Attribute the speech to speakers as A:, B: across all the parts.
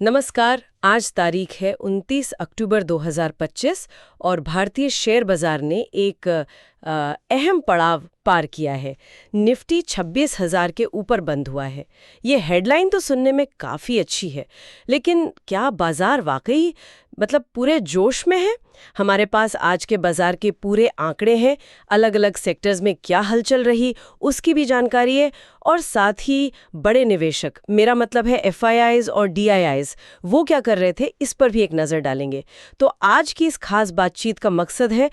A: नमस्कार। आज तारीख है 29 अक्टूबर 2025 और भारतीय शेयर बाजार ने एक अहम पड़ाव पार किया है। निफ्टी 26,000 के ऊपर बंद हुआ है। ये हेडलाइन तो सुनने में काफ़ी अच्छी है, लेकिन क्या बाजार वाकई पूरे जोश में है? हमारे पास आज के बाजार के पूरे आंकड़े हैं, अलग अलग सेक्टर्स में क्या हलचल रही उसकी भी जानकारी है, और साथ ही बड़े निवेशक, मेरा मतलब है FIIs और DIIs, वो क्या कर रहे थे इस पर भी एक नज़र डालेंगे। तो आज की इस खास बातचीत का मकसद है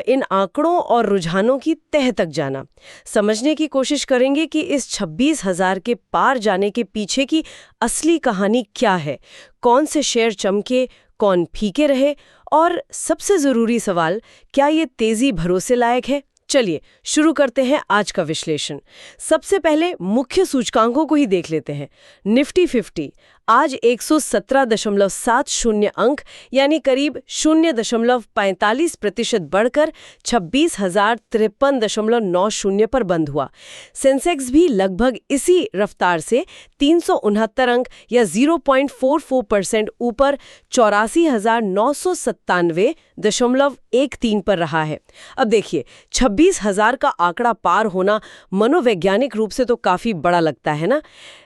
A: इन आंकड़ों और रुझानों की तह तक जाना, समझने की कोशिश करेंगे कि इस 26,000 के पार जाने के पीछे की असली कहानी क्या है, कौन से शेयर चमके, कौन फीके रहे, और सबसे ज़रूरी सवाल, क्या ये तेज़ी भरोसे लायक है? चलिए शुरू करते हैं आज का विश्लेषण। सबसे पहले मुख्य सूचकांकों को ही देख लेते हैं। निफ्टी 50 आज 117.70 अंक यानी करीब 0.45% बढ़कर 26,053.90 पर बंद हुआ। सेंसेक्स भी लगभग इसी रफ्तार से 369 अंक या 0.44% ऊपर 84,997.13 पर रहा है। अब देखिए, 26,000 का आंकड़ा पार होना मनोवैज्ञानिक रूप से तो काफी बड़ा लगता है ना,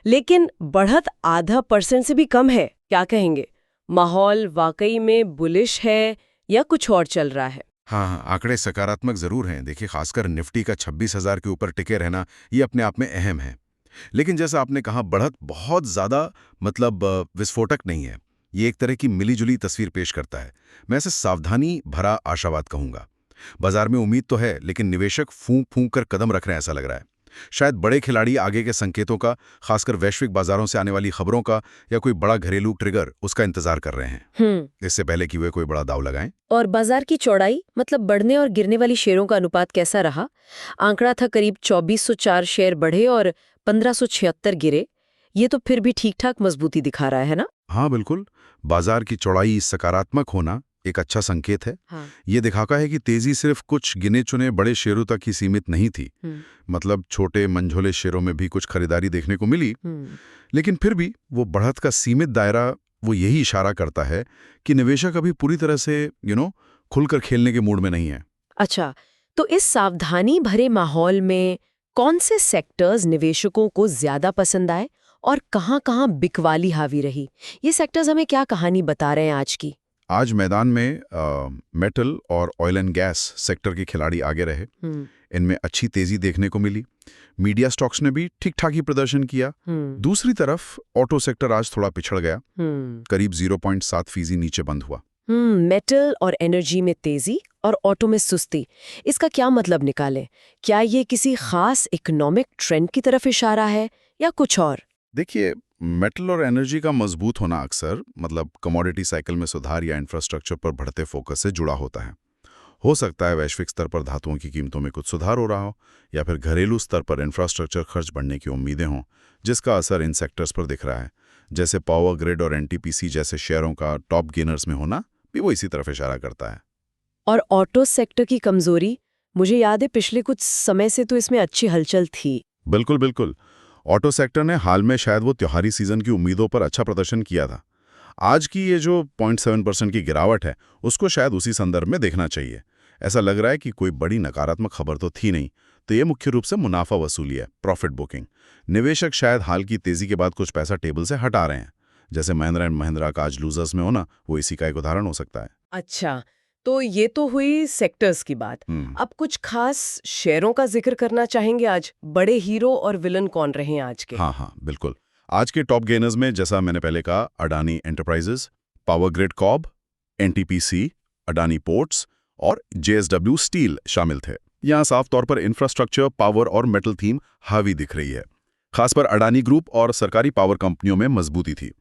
A: लेकिन बढ़त आधा % से भी कम है। क्या कहेंगे, माहौल वाकई में बुलिश है या कुछ और चल रहा है?
B: हाँ, आंकड़े सकारात्मक जरूर हैं। देखिए, खासकर निफ्टी का 26,000 के ऊपर टिके रहना ये अपने आप में अहम है। लेकिन जैसा आपने कहा, बढ़त बहुत ज्यादा विस्फोटक नहीं है। ये एक तरह की मिलीजुली तस्वीर पेश करता है। मैं इसे सावधानी भरा आशावाद कहूंगा। बाजार में उम्मीद तो है, लेकिन निवेशक फूंक फूंक कर कदम रख रहे हैं, ऐसा लग रहा है। शायद बड़े खिलाड़ी आगे के संकेतों का, खासकर वैश्विक बाजारों से आने वाली खबरों का या कोई बड़ा घरेलू ट्रिगर, उसका इंतजार कर रहे हैं इससे पहले कि वे कोई बड़ा दांव लगाएं।
A: और बाजार की चौड़ाई, बढ़ने और गिरने वाली शेयरों का अनुपात कैसा रहा? आंकड़ा था करीब 2404 शेयर बढ़े और 1576 गिरे। ये तो फिर भी ठीक ठाक मजबूती दिखा रहा है ना?
B: हाँ बिल्कुल, बाजार की चौड़ाई सकारात्मक होना एक अच्छा संकेत है।
A: हाँ।
B: ये दिखाता है कि तेजी सिर्फ कुछ गिने चुने बड़े शेयरों तक ही सीमित नहीं थी। छोटे मंझोले शेयरों में भी कुछ खरीदारी देखने को मिली। लेकिन फिर भी वो बढ़त का सीमित दायरा वो यही इशारा करता है कि निवेशक अभी पूरी तरह से खुलकर खेलने के मूड में नहीं है।
A: अच्छा, तो इस सावधानी भरे माहौल में कौन से सेक्टर्स निवेशकों को ज्यादा पसंद आए और कहाँ-कहाँ बिकवाली हावी रही? ये सेक्टर्स हमें क्या कहानी बता रहे हैं आज की?
B: आज मैदान में मेटल और ऑयल एंड गैस सेक्टर के खिलाड़ी आगे रहे। इनमें अच्छी तेजी देखने को मिली। मीडिया स्टॉक्स ने भी ठीक ठाक ही प्रदर्शन किया। दूसरी तरफ ऑटो सेक्टर आज थोड़ा पिछड़ गया, करीब 0.7% नीचे बंद हुआ।
A: मेटल और एनर्जी में तेजी और ऑटो में सुस्ती, इसका क्या मतलब निकालें? क्या ये किसी खास इकोनॉमिक ट्रेंड की तरफ इशारा है या कुछ और?
B: देखिए, मेटल और एनर्जी का मजबूत होना अक्सर कमोडिटी साइकिल में सुधार या इंफ्रास्ट्रक्चर पर बढ़ते फोकस से जुड़ा होता है। हो सकता है वैश्विक स्तर पर धातुओं की कीमतों में कुछ सुधार हो रहा हो, या फिर घरेलू स्तर पर इंफ्रास्ट्रक्चर खर्च बढ़ने की उम्मीदें हों, जिसका असर इन सेक्टर्स पर दिख रहा है। जैसे पावर ग्रिड और NTPC जैसे शेयरों का टॉप गेनर्स में होना भी वो इसी तरफ इशारा करता है।
A: और ऑटो सेक्टर की कमजोरी, मुझे याद है पिछले कुछ समय से तो इसमें अच्छी हलचल थी।
B: बिल्कुल बिल्कुल, ऑटो सेक्टर ने हाल में शायद वो त्योहारी सीजन की उम्मीदों पर अच्छा प्रदर्शन किया था। आज की ये जो 0.7% की गिरावट है, उसको शायद उसी संदर्भ में देखना चाहिए। ऐसा लग रहा है कि कोई बड़ी नकारात्मक खबर तो थी नहीं, तो ये मुख्य रूप से मुनाफा वसूली है, प्रॉफिट बुकिंग। निवेशक शायद हाल की तेजी के बाद कुछ पैसा टेबल से हटा रहे हैं। जैसे महिंद्रा एंड महिंद्रा का आज लूजर्स में होना, वो इसी का एक उदाहरण हो सकता है।
A: अच्छा, तो ये तो हुई सेक्टर्स की बात। अब कुछ खास शेयरों का जिक्र करना चाहेंगे आज। बड़े हीरो और विलन कौन रहे हैं आज के?
B: हाँ बिल्कुल। आज के टॉप गेनर्स में, जैसा मैंने पहले कहा, Adani enterprises, power grid Corp, NTPC, Adani ports और JSW स्टील शामिल थे। यहाँ साफ तौर पर इंफ्रास्ट्रक्चर, पावर और मेटल थीम हावी दिख रही है। खासकर अडानी ग्रुप और सरकारी पावर कंपनियों में मजबूती थी।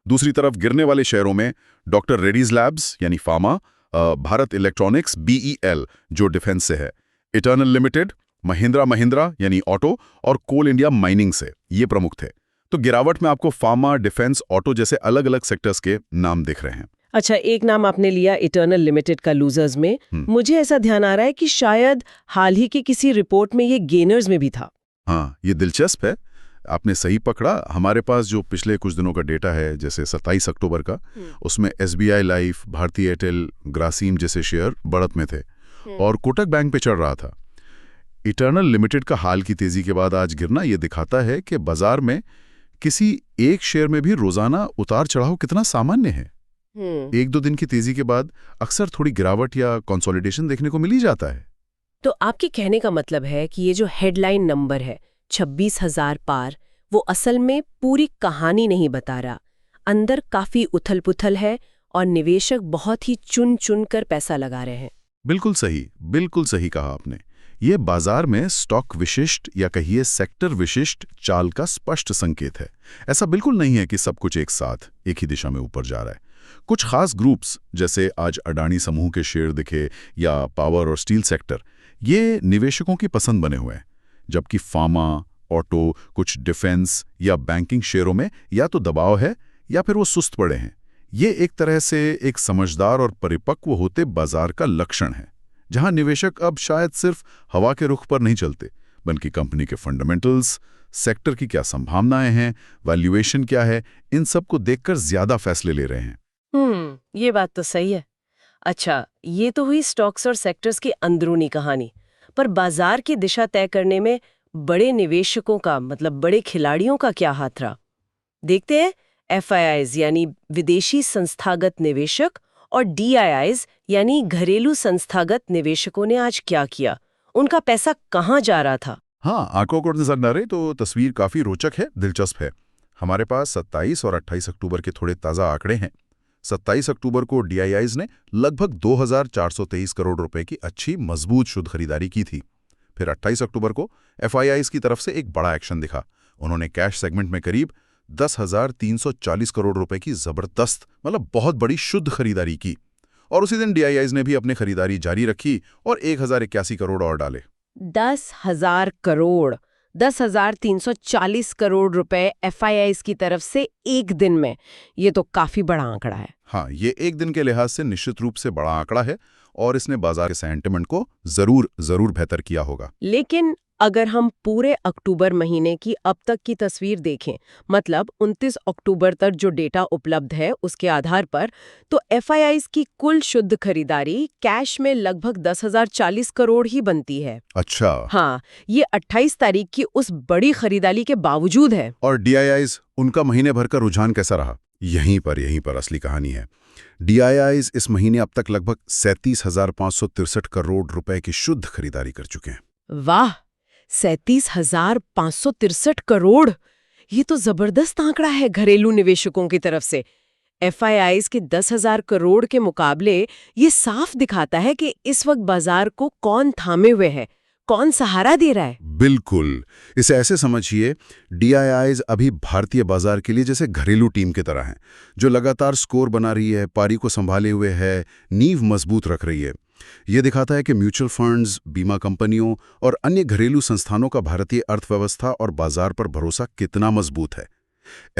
B: दूसरी तरफ गिरने वाले शेयरों में डॉक्टर रेड्डीज लैब्स यानी फार्मा, भारत इलेक्ट्रॉनिक्स BEL जो डिफेंस से है, इटर्नल लिमिटेड, महिंद्रा यानी ऑटो और कोल इंडिया माइनिंग से, ये प्रमुख थे। तो गिरावट में आपको फार्मा, डिफेंस, ऑटो जैसे अलग अलग सेक्टर्स के नाम दिख रहे हैं।
A: अच्छा, एक नाम आपने लिया इटर्नल लिमिटेड का लूजर्स में। मुझे ऐसा ध्यान आ रहा है कि शायद हाल ही की किसी रिपोर्ट में ये गेनर्स में भी था।
B: हाँ, ये दिलचस्प है। आपने सही पकड़ा। हमारे पास जो पिछले कुछ दिनों का डेटा है, जैसे 27 अक्टूबर का, उसमें SBI लाइफ, भारती एयरटेल, ग्रासीम जैसे शेयर बढ़त में थे और कोटक बैंक पे चढ़ रहा था। इटर्नल लिमिटेड का हाल की तेजी के बाद आज गिरना ये दिखाता है कि बाजार में किसी एक शेयर में भी रोजाना उतार चढ़ाव कितना सामान्य है। 1-2 दिन की तेजी के बाद अक्सर थोड़ी गिरावट या कंसोलिडेशन देखने को मिल ही जाता है।
A: तो आपके कहने का मतलब है कि ये जो हेडलाइन नंबर है 26,000 पार, वो असल में पूरी कहानी नहीं बता रहा। अंदर काफी उथल-पुथल है और निवेशक बहुत ही चुन-चुन कर पैसा लगा रहे हैं।
B: बिल्कुल सही कहा आपने। ये बाजार में स्टॉक विशिष्ट या कहिए सेक्टर विशिष्ट चाल का स्पष्ट संकेत है। ऐसा बिल्कुल नहीं है कि सब कुछ एक साथ एक ही दिशा में ऊपर जा रहा है। कुछ खास ग्रुप्स, जैसे आज अडानी समूह के शेयर दिखे या पावर और स्टील सेक्टर, ये निवेशकों की पसंद बने हुए हैं, जबकि फार्मा, ऑटो, कुछ डिफेंस या बैंकिंग शेयरों में या तो दबाव है या फिर वो सुस्त पड़े हैं। ये एक तरह से एक समझदार और परिपक्व होते बाजार का लक्षण है, जहां निवेशक अब शायद सिर्फ हवा के रुख पर नहीं चलते, बल्कि कंपनी के फंडामेंटल्स, सेक्टर की क्या संभावनाएं हैं, वैल्यूएशन क्या है, इन सब को देखकर ज्यादा फैसले ले रहे हैं।
A: ये बात तो सही है। अच्छा, ये तो हुई स्टॉक्स और सेक्टर्स की अंदरूनी कहानी, पर बाजार की दिशा तय करने में बड़े निवेशकों का, मतलब बड़े खिलाड़ियों का क्या हाथ रहा? देखते हैं FIIs यानी विदेशी संस्थागत निवेशक और DIIs यानी घरेलू संस्थागत निवेशकों ने आज क्या किया। उनका पैसा कहाँ जा रहा था?
B: हाँ, आंखों को नजर न रहे तो तस्वीर काफी रोचक है, दिलचस्प है। हमारे पास 27 और 28 अक्टूबर के थोड़े ताज़ा आंकड़े हैं। 27 अक्टूबर को DIIs ने लगभग 2,423 करोड़ रुपए की अच्छी मजबूत शुद्ध खरीदारी की थी। फिर 28 अक्टूबर को FIIs की तरफ से एक बड़ा एक्शन दिखा। उन्होंने कैश सेगमेंट में करीब 10,340 करोड़ रुपए की जबरदस्त, मतलब बहुत बड़ी शुद्ध खरीदारी की। और उसी दिन DIIs ने भी अपनी खरीदारी जारी रखी और 1,081 करोड़ और डाले।
A: 10,000 करोड़, 10,340 करोड़ रुपए FIIs की तरफ से एक दिन में, ये तो काफी बड़ा आंकड़ा है।
B: हाँ, ये एक दिन के लिहाज से निश्चित रूप से बड़ा आंकड़ा है और इसने बाजार के सेंटिमेंट को जरूर बेहतर किया होगा।
A: लेकिन अगर हम पूरे अक्टूबर महीने की अब तक की तस्वीर देखें, मतलब 29 अक्टूबर तक जो डेटा उपलब्ध है उसके आधार पर, तो FIIs की कुल शुद्ध खरीदारी कैश में लगभग 10,040 करोड़ ही बनती है।
B: अच्छा।
A: हाँ, ये 28 तारीख की उस बड़ी खरीदारी के बावजूद है।
B: और DIIs, उनका महीने भर का रुझान कैसा रहा? यहीं पर असली कहानी है। DIIs इस महीने अब तक लगभग 37,563 करोड़ रुपए की शुद्ध खरीदारी कर चुके हैं।
A: वाह, 37,563 करोड़! ये तो जबरदस्त आंकड़ा है घरेलू निवेशकों की तरफ से। FIIs के 10,000 करोड़ के मुकाबले ये साफ दिखाता है कि इस वक्त बाजार को कौन थामे हुए है, कौन सहारा दे रहा है।
B: बिल्कुल, इसे ऐसे समझिए, DIIs अभी भारतीय बाजार के लिए जैसे घरेलू टीम की तरह हैं, जो लगातार स्कोर बना रही है, पारी को संभाले हुए है, नींव मजबूत रख रही है। ये दिखाता है कि म्यूचुअल फंड्स, बीमा कंपनियों और अन्य घरेलू संस्थानों का भारतीय अर्थव्यवस्था और बाजार पर भरोसा कितना मजबूत है।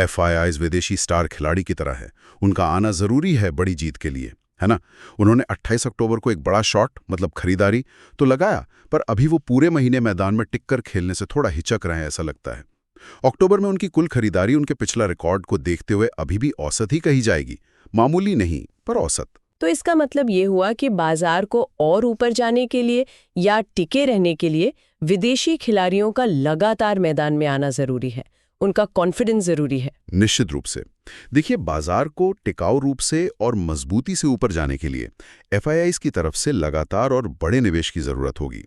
B: FIIs विदेशी स्टार खिलाड़ी की तरह है, उनका आना जरूरी है बड़ी जीत के लिए, है ना? उन्होंने 28 अक्टूबर को एक बड़ा शॉट, मतलब खरीदारी तो लगाया, पर अभी वो पूरे महीने मैदान में टिककर खेलने से थोड़ा हिचक रहे हैं, ऐसा लगता है। अक्टूबर में उनकी कुल खरीदारी उनके पिछला रिकॉर्ड को देखते हुए अभी भी औसत ही कही जाएगी, मामूली नहीं पर औसत।
A: तो इसका मतलब ये हुआ कि बाजार को और ऊपर जाने के लिए या टिके रहने के लिए विदेशी खिलाड़ियों का लगातार मैदान में आना जरूरी है, उनका कॉन्फिडेंस जरूरी है।
B: निश्चित रूप से। देखिए, बाजार को टिकाऊ रूप से और मजबूती से ऊपर जाने के लिए FIIs की तरफ से लगातार और बड़े निवेश की जरूरत होगी।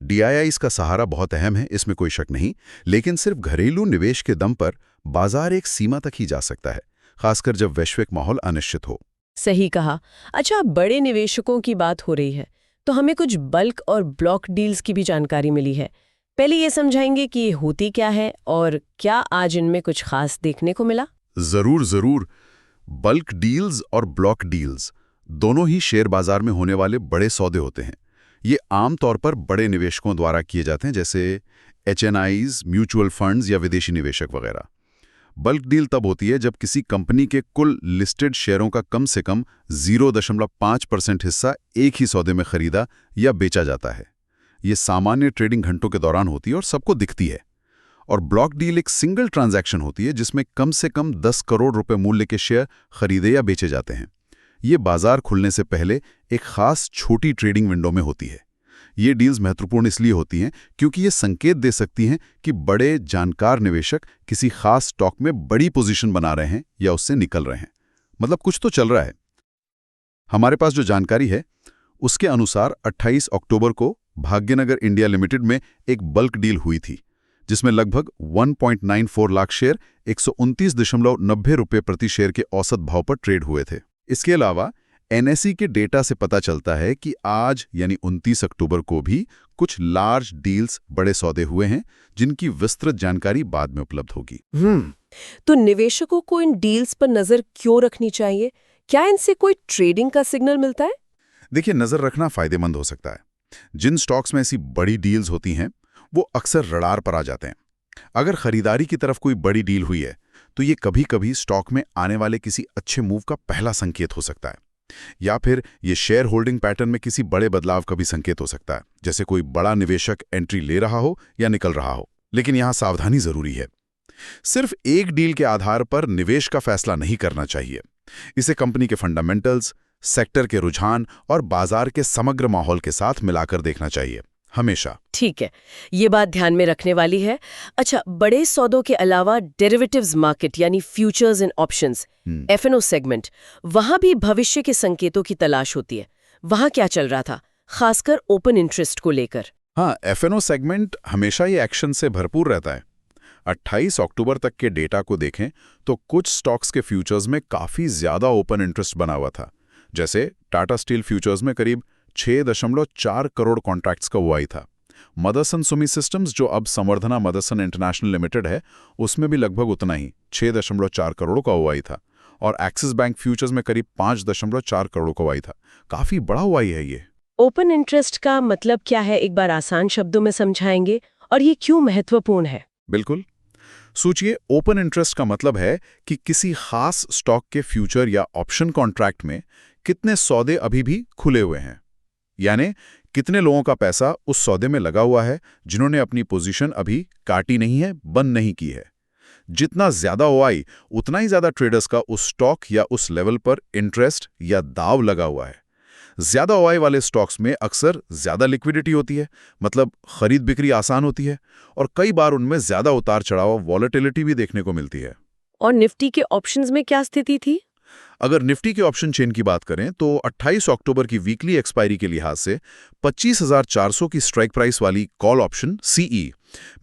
B: DIIs का सहारा बहुत अहम है, इसमें कोई शक नहीं, लेकिन सिर्फ घरेलू निवेश के दम पर बाजार एक सीमा तक ही जा सकता है, खासकर जब वैश्विक माहौल अनिश्चित हो।
A: सही कहा। अच्छा, बड़े निवेशकों की बात हो रही है तो हमें कुछ बल्क और ब्लॉक डील्स की भी जानकारी मिली है। पहले ये समझाएंगे कि ये होती क्या है और क्या आज इनमें कुछ खास देखने को मिला?
B: जरूर। बल्क डील्स और ब्लॉक डील्स दोनों ही शेयर बाजार में होने वाले बड़े सौदे होते हैं। ये आमतौर पर बड़े निवेशकों द्वारा किए जाते हैं, जैसे HNIs, म्यूचुअल फंड्स या विदेशी निवेशक वगैरह। बल्क डील तब होती है जब किसी कंपनी के कुल लिस्टेड शेयरों का कम से कम 0.5% हिस्सा एक ही सौदे में खरीदा या बेचा जाता है। ये सामान्य ट्रेडिंग घंटों के दौरान होती है और सबको दिखती है। और ब्लॉक डील एक सिंगल ट्रांजैक्शन होती है जिसमें कम से कम 10 करोड़ रुपए मूल्य के शेयर खरीदे या बेचे जाते हैं। ये बाजार खुलने से पहले एक खास छोटी ट्रेडिंग विंडो में होती है। ये डील्स महत्वपूर्ण इसलिए होती हैं क्योंकि ये संकेत दे सकती हैं कि बड़े जानकार निवेशक किसी खास स्टॉक में बड़ी पोजीशन बना रहे हैं या उससे निकल रहे हैं। मतलब कुछ तो चल रहा है। हमारे पास जो जानकारी है उसके अनुसार 28 अक्टूबर को भाग्यनगर इंडिया लिमिटेड में एक बल्क डील हुई थी जिसमें लगभग 1.94 लाख शेयर 129.90 रुपये प्रति शेयर के औसत भाव पर ट्रेड हुए थे। इसके अलावा एनएसई के डेटा से पता चलता है कि आज यानी 29 अक्टूबर को भी कुछ लार्ज डील्स बड़े सौदे हुए हैं जिनकी विस्तृत जानकारी बाद में उपलब्ध होगी।
A: तो निवेशकों को इन डील्स पर नजर क्यों रखनी चाहिए? क्या इनसे कोई ट्रेडिंग का सिग्नल मिलता है?
B: देखिए, नजर रखना फायदेमंद हो सकता है। जिन स्टॉक्स में ऐसी बड़ी डील्स होती हैं वो अक्सर रडार पर आ जाते हैं। अगर खरीदारी की तरफ कोई बड़ी डील हुई है तो ये कभी-कभी स्टॉक में आने वाले किसी अच्छे मूव का पहला संकेत हो सकता है, या फिर ये शेयर होल्डिंग पैटर्न में किसी बड़े बदलाव का भी संकेत हो सकता है, जैसे कोई बड़ा निवेशक एंट्री ले रहा हो या निकल रहा हो। लेकिन यहाँ सावधानी जरूरी है। सिर्फ एक डील के आधार पर निवेश का फैसला नहीं करना चाहिए। इसे कंपनी के फंडामेंटल्स, सेक्टर के रुझान और बाजार के समग्र माहौल के साथ मिलाकर देखना चाहिए हमेशा।
A: ठीक है, ये बात ध्यान में रखने वाली है। अच्छा, बड़े सौदों के अलावा डेरिवेटिव्स मार्केट यानी futures and options, FnO segment, वहां भी भविष्य के संकेतों की तलाश होती है। वहां क्या चल रहा था, खासकर ओपन इंटरेस्ट को लेकर?
B: हाँ, एफएनओ सेगमेंट हमेशा ये एक्शन से भरपूर रहता है। 28 अक्टूबर तक के डेटा को देखें तो कुछ स्टॉक्स के फ्यूचर्स में काफी ज्यादा ओपन इंटरेस्ट बना हुआ था। जैसे टाटा स्टील फ्यूचर्स में करीब 6.4 करोड़ कॉन्ट्रैक्ट्स का ओआई था। मदरसन सुमी सिस्टम्स, जो अब संवर्धना मदरसन इंटरनेशनल लिमिटेड है, उसमें भी लगभग उतना ही 6.4 करोड़ का ओआई था। और एक्सिस बैंक फ्यूचर्स में करीब 5.4 करोड़ का ओआई था। काफी बड़ा ओआई है ये।
A: ओपन इंटरेस्ट का मतलब क्या है, एक बार आसान शब्दों में समझाएंगे, और ये क्यों महत्वपूर्ण है?
B: बिल्कुल। सोचिए, ओपन इंटरेस्ट का मतलब है कि किसी खास स्टॉक के फ्यूचर या ऑप्शन कॉन्ट्रैक्ट में कितने सौदे अभी भी खुले हुए हैं, यानी कितने लोगों का पैसा उस सौदे में लगा हुआ है जिन्होंने अपनी पोजीशन अभी काटी नहीं है, बंद नहीं की है। जितना ज्यादा ओआई, उतना ही ज्यादा ट्रेडर्स का उस स्टॉक या उस लेवल पर इंटरेस्ट या दाव लगा हुआ है। ज्यादा ओआई वाले स्टॉक्स में अक्सर ज्यादा लिक्विडिटी होती है, मतलब खरीद बिक्री आसान होती है, और कई बार उनमें ज्यादा उतार चढ़ाव, वॉलेटिलिटी भी देखने को मिलती है।
A: और निफ्टी के ऑप्शंस में क्या स्थिति थी?
B: अगर निफ्टी के ऑप्शन चेन की बात करें तो 28 अक्टूबर की वीकली एक्सपायरी के लिहाज से 25,400 की स्ट्राइक प्राइस वाली कॉल ऑप्शन सीई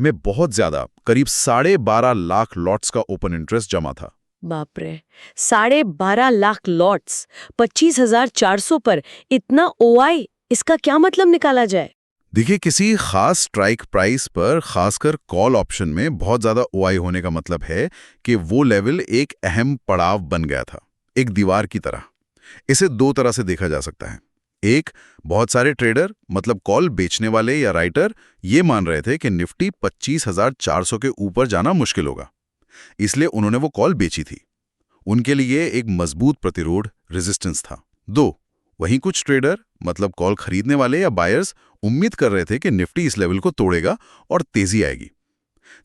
B: में बहुत ज्यादा, करीब 12.5 लाख लॉट्स का ओपन इंटरेस्ट जमा था।
A: बाप रे, 12.5 लाख लॉट्स 25,400 पर, इतना ओआई, इसका क्या मतलब निकाला जाए?
B: देखिए, किसी खास स्ट्राइक प्राइस पर, खासकर कॉल ऑप्शन में बहुत ज्यादा ओआई होने का मतलब है कि वो लेवल एक अहम पड़ाव बन गया था, एक दीवार की तरह। इसे दो तरह से देखा जा सकता है। एक, बहुत सारे ट्रेडर, मतलब कॉल बेचने वाले या राइटर, ये मान रहे थे कि निफ्टी 25,400 के ऊपर जाना मुश्किल होगा, इसलिए उन्होंने वो कॉल बेची थी। उनके लिए एक मजबूत प्रतिरोध, रेजिस्टेंस था। दो, वहीं कुछ ट्रेडर, मतलब कॉल खरीदने वाले या बायर्स, उम्मीद कर रहे थे कि निफ्टी इस लेवल को तोड़ेगा और तेजी आएगी।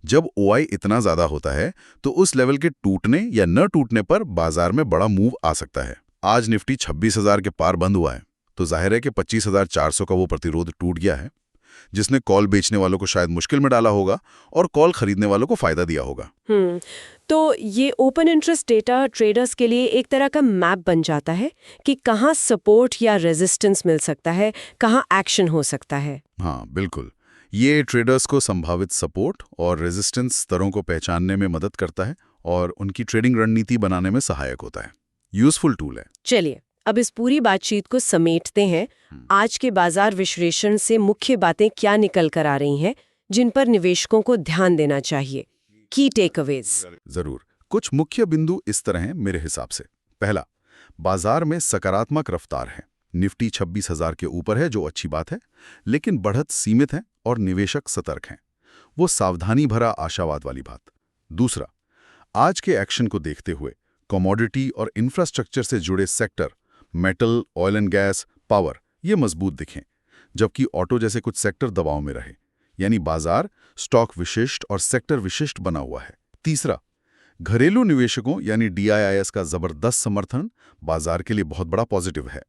B: जब ओआई इतना ज्यादा होता है तो उस लेवल के टूटने या न टूटने पर बाजार में बड़ा मूव आ सकता है। आज निफ्टी 26,000 के पार बंद हुआ है, तो जाहिर है कि 25,400 का वो प्रतिरोध टूट गया है, जिसने कॉल बेचने वालों को शायद मुश्किल में डाला होगा और कॉल खरीदने वालों को फायदा दिया होगा।
A: तो ये ओपन इंटरेस्ट डेटा ट्रेडर्स के लिए एक तरह का मैप बन जाता है कि कहाँ सपोर्ट या रेजिस्टेंस मिल सकता है, कहाँ एक्शन हो सकता है।
B: हाँ, बिल्कुल। ये ट्रेडर्स को संभावित सपोर्ट और रेजिस्टेंस स्तरों को पहचानने में मदद करता है और उनकी ट्रेडिंग रणनीति बनाने में सहायक होता है। यूजफुल टूल है।
A: चलिए, अब इस पूरी बातचीत को समेटते हैं। आज के बाजार विश्लेषण से मुख्य बातें क्या निकल कर आ रही हैं जिन पर निवेशकों को ध्यान देना चाहिए? की टेकअवेज।
B: जरूर। कुछ मुख्य बिंदु इस तरह हैं मेरे हिसाब से। पहला, बाजार में सकारात्मक रफ्तार है। निफ्टी 26,000 के ऊपर है, जो अच्छी बात है, लेकिन बढ़त सीमित है और निवेशक सतर्क हैं। वो सावधानी भरा आशावाद वाली बात। दूसरा, आज के एक्शन को देखते हुए कमोडिटी और इंफ्रास्ट्रक्चर से जुड़े sector, metal, oil and gas, power, ये मजबूत दिखें, जबकि ऑटो जैसे कुछ सेक्टर दबाव में रहे। यानी बाजार स्टॉक विशिष्ट और सेक्टर विशिष्ट बना हुआ है। तीसरा, घरेलू निवेशकों यानी DIIS का जबरदस्त समर्थन बाजार के लिए बहुत बड़ा पॉजिटिव है।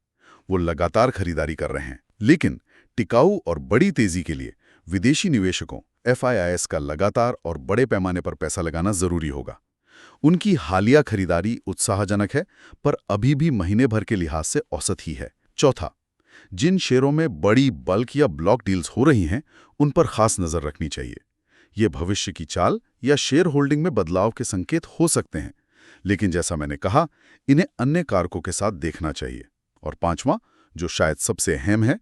B: वो लगातार खरीदारी कर रहे हैं, लेकिन टिकाऊ और बड़ी तेजी के लिए विदेशी निवेशकों FIIs का लगातार और बड़े पैमाने पर पैसा लगाना जरूरी होगा। उनकी हालिया खरीदारी उत्साहजनक है, पर अभी भी महीने भर के लिहाज से औसत ही है। चौथा, जिन शेयरों में बड़ी बल्क या ब्लॉक डील्स हो रही हैं, उन पर खास नजर रखनी चाहिए। ये भविष्य की चाल या शेयर होल्डिंग में बदलाव के संकेत हो सकते हैं, लेकिन जैसा मैंने कहा, इन्हें अन्य कारकों के साथ देखना चाहिए। और पांचवां, जो शायद सबसे अहम है,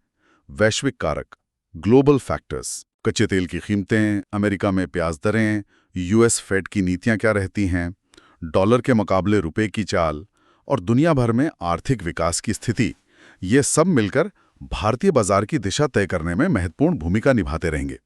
B: वैश्विक कारक, ग्लोबल फैक्टर्स। कच्चे तेल की कीमतें, अमेरिका में ब्याज दरें, US फेड की नीतियां क्या रहती हैं, डॉलर के मुकाबले रुपए की चाल और दुनिया भर में आर्थिक विकास की स्थिति, ये सब मिलकर भारतीय बाजार की दिशा तय करने में महत्वपूर्ण भूमिका निभाते रहेंगे।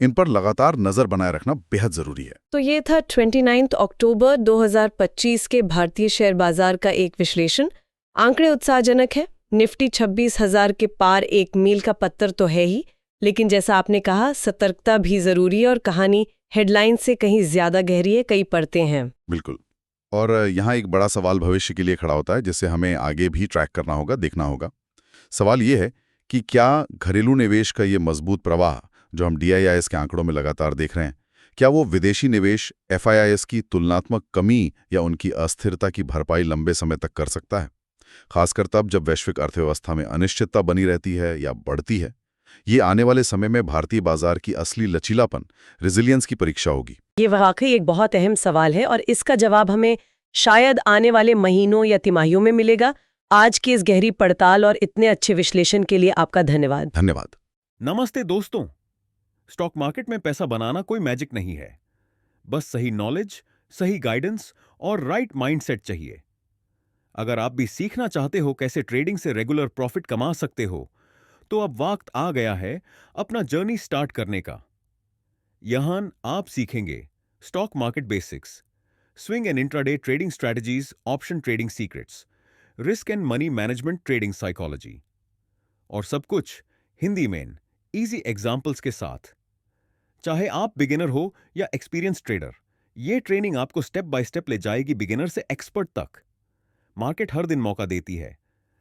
B: इन पर लगातार नजर बनाए रखना बेहद जरूरी है।
A: तो ये था 29 अक्टूबर 2025 के भारतीय शेयर बाजार का एक विश्लेषण। आंकड़े उत्साहजनक है। निफ्टी 26,000 के पार एक मील का पत्थर तो है ही, लेकिन जैसा आपने कहा, सतर्कता भी जरूरी है और कहानी हेडलाइन से कहीं ज्यादा गहरी है, कई परतें हैं।
B: बिल्कुल। और यहाँ एक बड़ा सवाल भविष्य के लिए खड़ा होता है, जिसे हमें आगे भी ट्रैक करना होगा, देखना होगा। सवाल ये है कि क्या घरेलू निवेश का ये मजबूत प्रवाह जो हम DIIS के आंकड़ों में लगातार देख रहे हैं, क्या वो विदेशी निवेश FIIs की तुलनात्मक कमी या उनकी अस्थिरता की भरपाई लंबे समय तक कर सकता है, खासकर तब जब वैश्विक अर्थव्यवस्था में अनिश्चितता बनी रहती है या बढ़ती है? ये आने वाले समय में भारतीय बाजार की असली लचीलापन, रेजिलियंस की परीक्षा होगी।
A: ये वाकई एक बहुत अहम सवाल है और इसका जवाब हमें शायद आने वाले महीनों या तिमाहियों में मिलेगा। आज की इस गहरी पड़ताल और इतने अच्छे विश्लेषण के लिए आपका धन्यवाद।
B: धन्यवाद।
C: नमस्ते दोस्तों। स्टॉक मार्केट में पैसा बनाना कोई मैजिक नहीं है। बस सही नॉलेज, सही गाइडेंस और राइट माइंडसेट चाहिए। अगर आप भी सीखना चाहते हो कैसे ट्रेडिंग से रेगुलर प्रॉफिट कमा सकते हो, तो अब वक्त आ गया है अपना जर्नी स्टार्ट करने का। यहां आप सीखेंगे stock market basics, swing and intraday trading strategies, option trading secrets, risk and money management trading psychology, और सब कुछ हिंदी में इजी एग्जाम्पल्स के साथ। चाहे आप बिगिनर हो या एक्सपीरियंस ट्रेडर, ये ट्रेनिंग आपको स्टेप बाय स्टेप ले जाएगी बिगिनर से एक्सपर्ट तक। मार्केट हर दिन मौका देती है,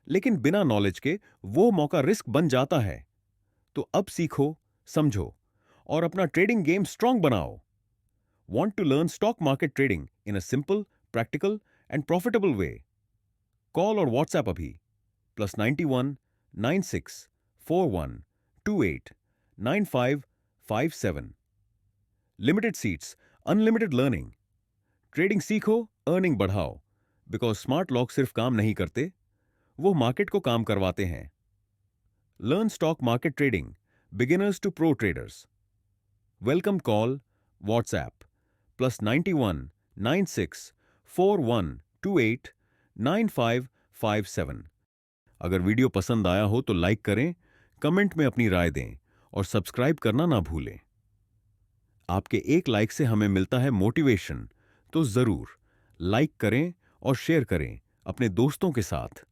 C: लेकिन बिना नॉलेज के वो मौका रिस्क बन जाता है। तो अब सीखो, समझो और अपना ट्रेडिंग गेम स्ट्रांग बनाओ। Want to learn stock market trading in a simple, practical and profitable way? Call or WhatsApp अभी +91 96 41 28 9557। Limited seats, unlimited learning. Trading सीखो, अर्निंग बढ़ाओ, बिकॉज स्मार्ट लॉक सिर्फ काम नहीं करते, वो मार्केट को काम करवाते हैं। Learn stock market trading, beginners to pro traders. Welcome call, WhatsApp +91 96 41 28 9557। अगर वीडियो पसंद आया हो तो लाइक करें, कमेंट में अपनी राय दें और सब्सक्राइब करना ना भूलें। आपके एक लाइक से हमें मिलता है मोटिवेशन, तो जरूर लाइक करें और शेयर करें अपने दोस्तों के साथ।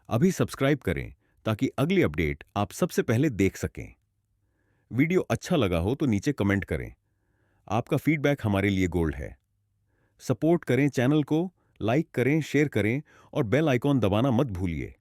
C: अभी सब्सक्राइब करें ताकि अगली अपडेट आप सबसे पहले देख सकें। वीडियो अच्छा लगा हो तो नीचे कमेंट करें। आपका फीडबैक हमारे लिए गोल्ड है। सपोर्ट करें चैनल को, लाइक करें, शेयर करें और बेल आइकॉन दबाना मत भूलिए।